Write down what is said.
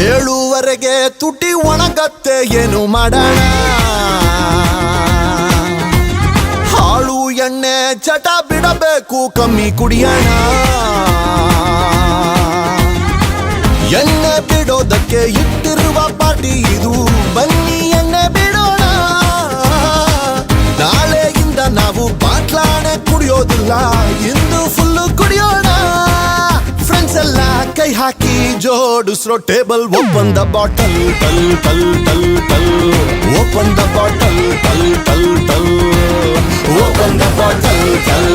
7ವರೆಗೆ ತುಟಿ ಒಣಗತ್ತೆ ಏನು ಮಾಡೋಣ ಹಾಳು ಎಣ್ಣೆ ಚಟ ಬಿಡಬೇಕು ಕಮ್ಮಿ ಕುಡಿಯೋಣ ಎಣ್ಣೆ ಬಿಡೋದಕ್ಕೆ ಇಟ್ಟಿರುವ ಪಾರ್ಟಿ ಇದು ಬನ್ನಿ ಎಣ್ಣೆ ಬಿಡೋಣ ನಾಳೆಯಿಂದ ನಾವು ಬಾಟ್ಲಾಣೆ ಕುಡಿಯೋದಿಲ್ಲ ಇಂದು ಫುಲ್ಲು ಕುಡಿಯೋಣ ಫ್ರೆಂಡ್ಸ್ ಎಲ್ಲ ಕೈ ಹಾಕಿ ಜೋಡಿಸ್ರೋ ಟೇಬಲ್ ಓಪನ್ ದ ಬಾಟಲ್ ಟಲ್ ಟಲ್ ಟಲ್ ಟಲ್ ಓಪನ್ ದ ಬಾಟಲ್ ಟಲ್ ಟಲ್ ಟಲ್ ಓಪನ್ ದ ಬಾಟಲ್ ಟಲ್